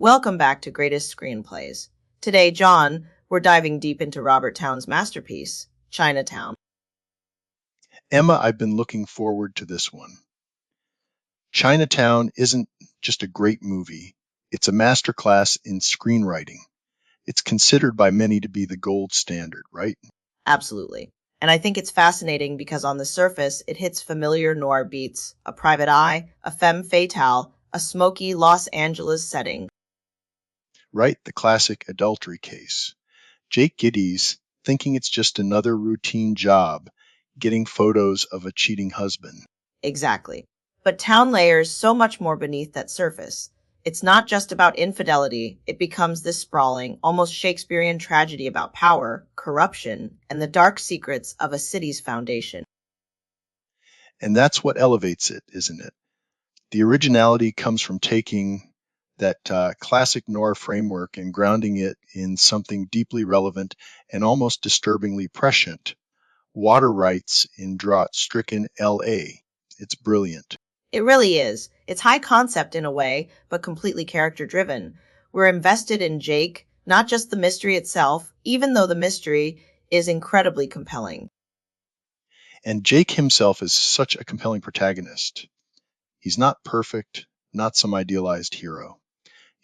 Welcome back to Greatest Screenplays. Today, John, we're diving deep into Robert Towne's masterpiece, Chinatown. Emma, I've been looking forward to this one. Chinatown isn't just a great movie, it's a masterclass in screenwriting. It's considered by many to be the gold standard, right? Absolutely. And I think it's fascinating because on the surface, it hits familiar noir beats, a private eye, a femme fatale, a smoky Los Angeles setting. Right, the classic adultery case. Jake Gittes thinking it's just another routine job, getting photos of a cheating husband. Exactly. But Towne layers so much more beneath that surface. It's not just about infidelity, it becomes this sprawling, almost Shakespearean tragedy about power, corruption, and the dark secrets of a city's foundation. And that's what elevates it, isn't it? The originality comes from taking that classic noir framework and grounding it in something deeply relevant and almost disturbingly prescient. Water rights in drought-stricken LA. It's brilliant. It really is. It's high concept in a way, but completely character driven. We're invested in Jake, not just the mystery itself, even though the mystery is incredibly compelling. And Jake himself is such a compelling protagonist. He's not perfect, not some idealized hero.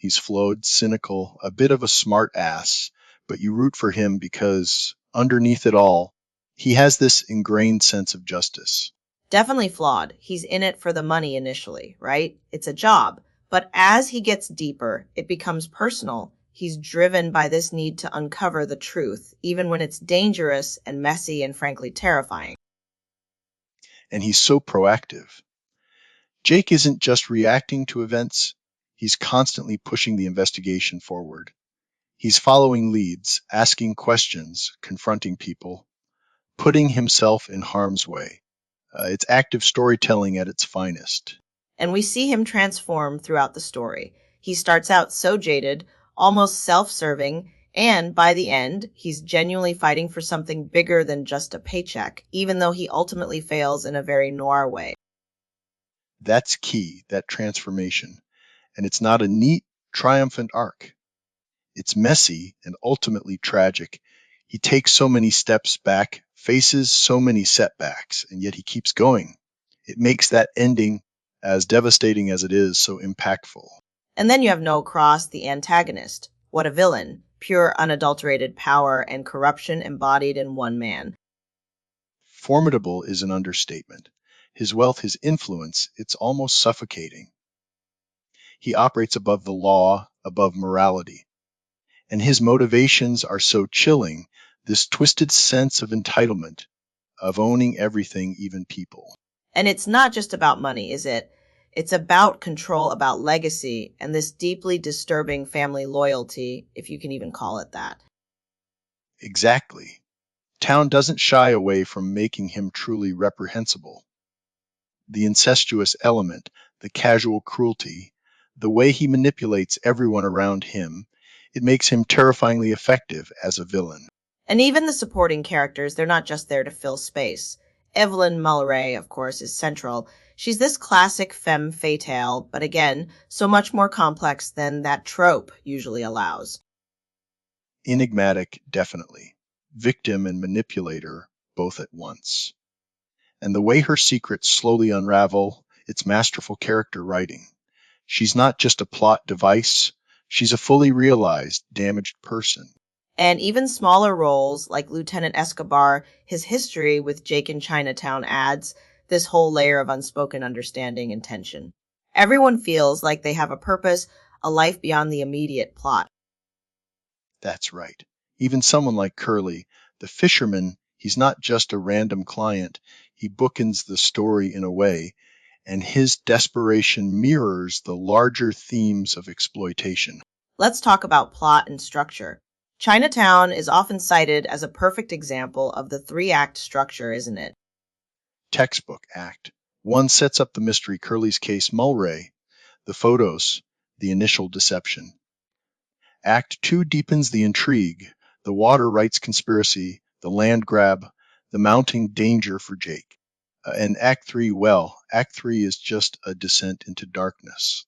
He's flawed, cynical, a bit of a smart ass, but you root for him because underneath it all, he has this ingrained sense of justice. Definitely flawed. He's in it for the money initially, right? It's a job. But as he gets deeper, it becomes personal. He's driven by this need to uncover the truth, even when it's dangerous and messy and frankly terrifying. And he's so proactive. Jake isn't just reacting to events, he's constantly pushing the investigation forward. He's following leads, asking questions, confronting people, putting himself in harm's way. It's active storytelling at its finest. And we see him transform throughout the story. He starts out so jaded, almost self-serving, and by the end, he's genuinely fighting for something bigger than just a paycheck, even though he ultimately fails in a very noir way. That's key, that transformation. And it's not a neat, triumphant arc. It's messy and ultimately tragic. He takes so many steps back, faces so many setbacks, and yet he keeps going. It makes that ending, as devastating as it is, so impactful. And then you have Noah Cross, the antagonist. What a villain. Pure, unadulterated power and corruption embodied in one man. Formidable is an understatement. His wealth, his influence, it's almost suffocating. He operates above the law, above morality. And his motivations are so chilling, this twisted sense of entitlement, of owning everything, even people. And it's not just about money, is it? It's about control, about legacy, and this deeply disturbing family loyalty, if you can even call it that. Exactly. Towne doesn't shy away from making him truly reprehensible. The incestuous element, the casual cruelty, the way he manipulates everyone around him, it makes him terrifyingly effective as a villain. And even the supporting characters, they're not just there to fill space. Evelyn Mulray, of course, is central. She's this classic femme fatale, but again, so much more complex than that trope usually allows. Enigmatic, definitely. Victim and manipulator, both at once. And the way her secrets slowly unravel, it's masterful character writing. She's not just a plot device, she's a fully realized, damaged person. And even smaller roles, like Lieutenant Escobar, his history with Jake in Chinatown adds this whole layer of unspoken understanding and tension. Everyone feels like they have a purpose, a life beyond the immediate plot. That's right. Even someone like Curly, the fisherman, he's not just a random client. He bookends the story in a way, and his desperation mirrors the larger themes of exploitation. Let's talk about plot and structure. Chinatown is often cited as a perfect example of the three-act structure, isn't it? Textbook act. One sets up the mystery, Curly's case, Mulray, the photos, the initial deception. Act 2 deepens the intrigue, the water rights conspiracy, the land grab, the mounting danger for Jake. And Act 3, Act 3 is just a descent into darkness.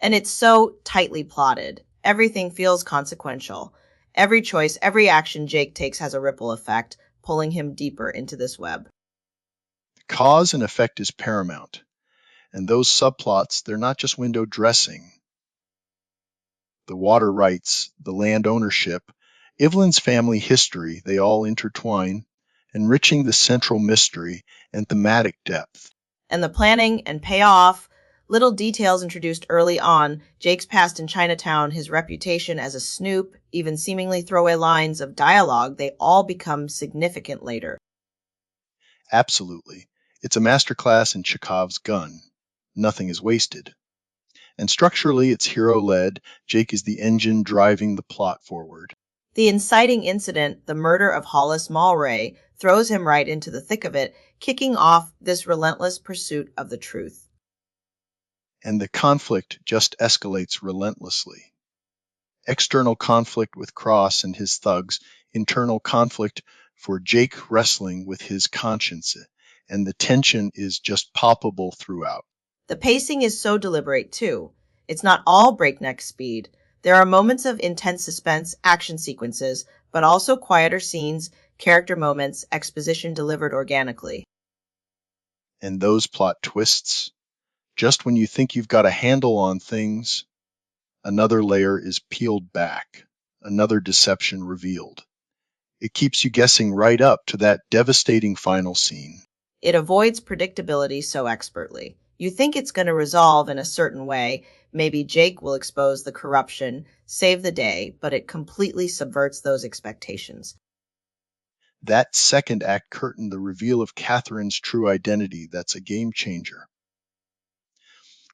And it's so tightly plotted. Everything feels consequential. Every choice, every action Jake takes has a ripple effect, pulling him deeper into this web. Cause and effect is paramount, and those subplots, they're not just window dressing. The water rights, the land ownership, Evelyn's family history, they all intertwine, enriching the central mystery and thematic depth. And the planning and payoff, little details introduced early on, Jake's past in Chinatown, his reputation as a snoop, even seemingly throwaway lines of dialogue, they all become significant later. Absolutely. It's a masterclass in Chekhov's gun. Nothing is wasted. And structurally, it's hero-led. Jake is the engine driving the plot forward. The inciting incident, the murder of Hollis Mulray, throws him right into the thick of it, kicking off this relentless pursuit of the truth. And the conflict just escalates relentlessly. External conflict with Cross and his thugs, internal conflict for Jake wrestling with his conscience, and the tension is just palpable throughout. The pacing is so deliberate, too. It's not all breakneck speed. There are moments of intense suspense, action sequences, but also quieter scenes, character moments, exposition delivered organically. And those plot twists, just when you think you've got a handle on things, another layer is peeled back, another deception revealed. It keeps you guessing right up to that devastating final scene. It avoids predictability so expertly. You think it's going to resolve in a certain way. Maybe Jake will expose the corruption, save the day, but it completely subverts those expectations. That second act curtain, the reveal of Catherine's true identity, that's a game changer.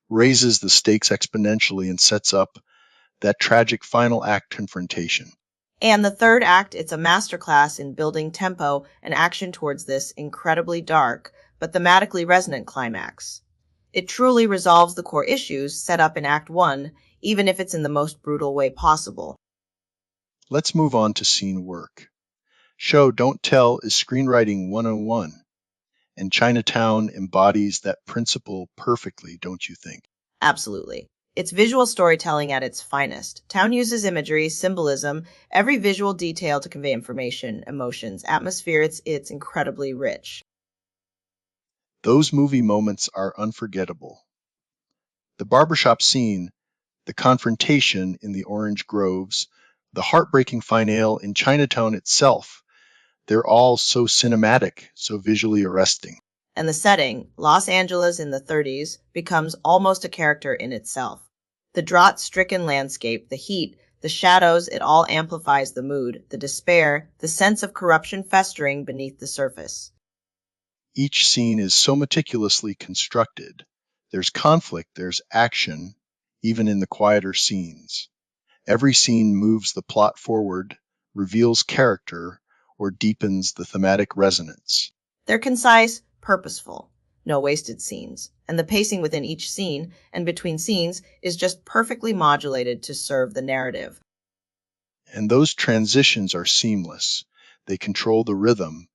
Raises the stakes exponentially and sets up that tragic final act confrontation. And the third act, it's a masterclass in building tempo and action towards this incredibly dark, but thematically resonant climax. It truly resolves the core issues set up in Act 1, even if it's in the most brutal way possible. Let's move on to scene work. Show Don't Tell is screenwriting 101, and Chinatown embodies that principle perfectly, don't you think? Absolutely. It's visual storytelling at its finest. Towne uses imagery, symbolism, every visual detail to convey information, emotions, atmosphere. It's incredibly rich. Those movie moments are unforgettable. The barbershop scene, the confrontation in the orange groves, the heartbreaking finale in Chinatown itself, they're all so cinematic, so visually arresting. And the setting, Los Angeles in the 30s, becomes almost a character in itself. The drought-stricken landscape, the heat, the shadows, it all amplifies the mood, the despair, the sense of corruption festering beneath the surface. Each scene is so meticulously constructed. There's conflict, there's action, even in the quieter scenes. Every scene moves the plot forward, reveals character, or deepens the thematic resonance. They're concise, purposeful, no wasted scenes, and the pacing within each scene and between scenes is just perfectly modulated to serve the narrative. And those transitions are seamless. They control the rhythm,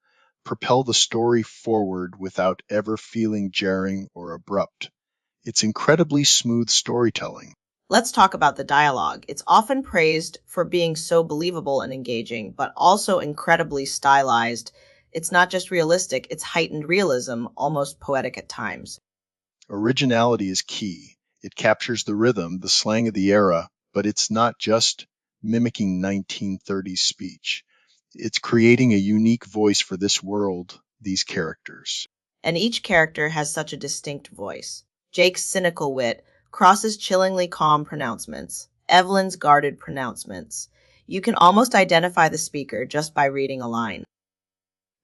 propel the story forward without ever feeling jarring or abrupt. It's incredibly smooth storytelling. Let's talk about the dialogue. It's often praised for being so believable and engaging, but also incredibly stylized. It's not just realistic, it's heightened realism, almost poetic at times. Originality is key. It captures the rhythm, the slang of the era, but it's not just mimicking 1930s speech. It's creating a unique voice for this world, these characters. And each character has such a distinct voice. Jake's cynical wit, Cross's chillingly calm pronouncements, Evelyn's guarded pronouncements. You can almost identify the speaker just by reading a line.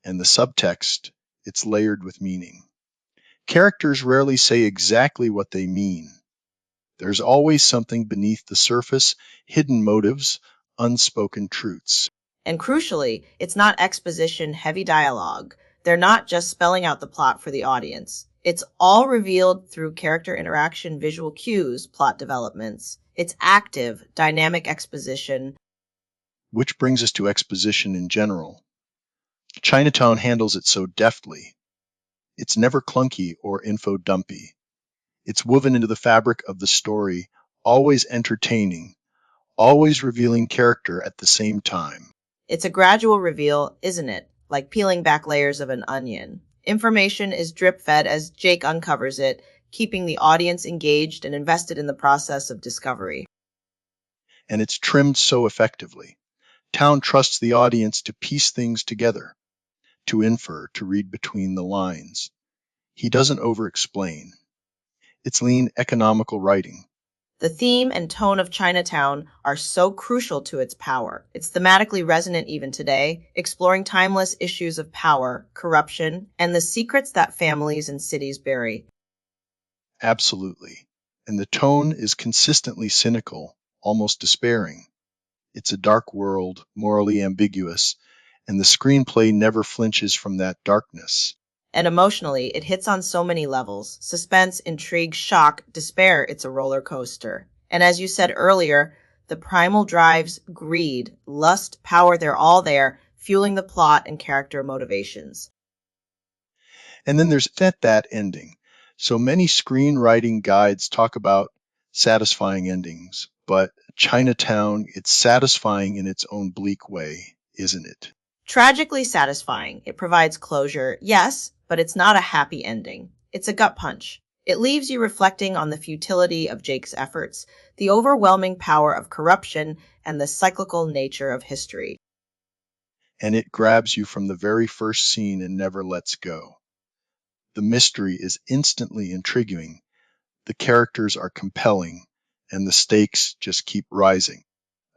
And the subtext, it's layered with meaning. Characters rarely say exactly what they mean. There's always something beneath the surface, hidden motives, unspoken truths. And crucially, it's not exposition, heavy dialogue. They're not just spelling out the plot for the audience. It's all revealed through character interaction, visual cues, plot developments. It's active, dynamic exposition. Which brings us to exposition in general. Chinatown handles it so deftly. It's never clunky or info dumpy. It's woven into the fabric of the story, always entertaining, always revealing character at the same time. It's a gradual reveal, isn't it? Like peeling back layers of an onion. Information is drip-fed as Jake uncovers it, keeping the audience engaged and invested in the process of discovery. And it's trimmed so effectively. Towne trusts the audience to piece things together, to infer, to read between the lines. He doesn't over-explain. It's lean, economical writing. The theme and tone of Chinatown are so crucial to its power. It's thematically resonant even today, exploring timeless issues of power, corruption, and the secrets that families and cities bury. Absolutely. And the tone is consistently cynical, almost despairing. It's a dark world, morally ambiguous, and the screenplay never flinches from that darkness. And emotionally, it hits on so many levels. Suspense, intrigue, shock, despair, it's a roller coaster. And as you said earlier, the primal drives, greed, lust, power, they're all there, fueling the plot and character motivations. And then there's that ending. So many screenwriting guides talk about satisfying endings, but Chinatown, it's satisfying in its own bleak way, isn't it? Tragically satisfying. It provides closure, yes, but it's not a happy ending. It's a gut punch. It leaves you reflecting on the futility of Jake's efforts, the overwhelming power of corruption, and the cyclical nature of history. And it grabs you from the very first scene and never lets go. The mystery is instantly intriguing, the characters are compelling, and the stakes just keep rising.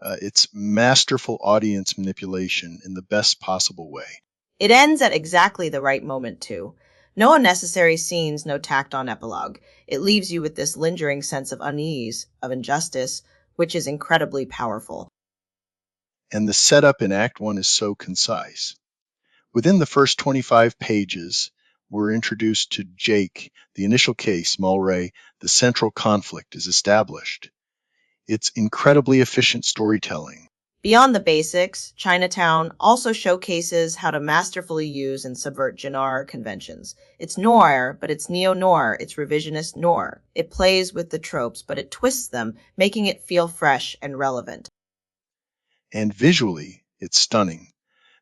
It's masterful audience manipulation in the best possible way. It ends at exactly the right moment, too. No unnecessary scenes, no tacked-on epilogue. It leaves you with this lingering sense of unease, of injustice, which is incredibly powerful. And the setup in Act 1 is so concise. Within the first 25 pages, we're introduced to Jake, the initial case, Mulray, the central conflict is established. It's incredibly efficient storytelling. Beyond the basics, Chinatown also showcases how to masterfully use and subvert genre conventions. It's noir, but it's neo-noir. It's revisionist noir. It plays with the tropes, but it twists them, making it feel fresh and relevant. And visually, it's stunning.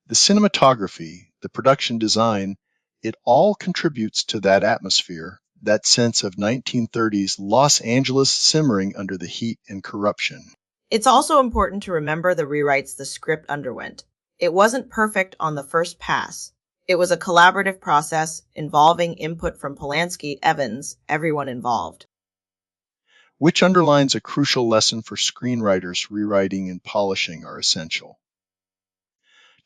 The cinematography, the production design, it all contributes to that atmosphere, that sense of 1930s Los Angeles simmering under the heat and corruption. It's also important to remember the rewrites the script underwent. It wasn't perfect on the first pass. It was a collaborative process involving input from Polanski, Evans, everyone involved. Which underlines a crucial lesson for screenwriters. Rewriting and polishing are essential.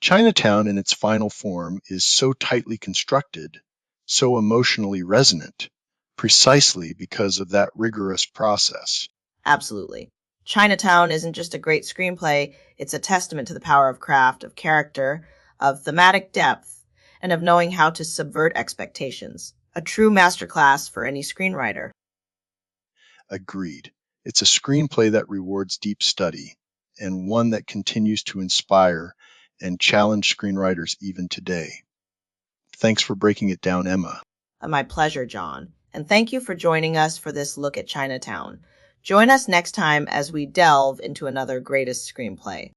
Chinatown in its final form is so tightly constructed, so emotionally resonant, precisely because of that rigorous process. Absolutely. Chinatown isn't just a great screenplay, it's a testament to the power of craft, of character, of thematic depth, and of knowing how to subvert expectations. A true masterclass for any screenwriter. Agreed. It's a screenplay that rewards deep study, and one that continues to inspire and challenge screenwriters even today. Thanks for breaking it down, Emma. My pleasure, John. And thank you for joining us for this look at Chinatown. Join us next time as we delve into another greatest screenplay.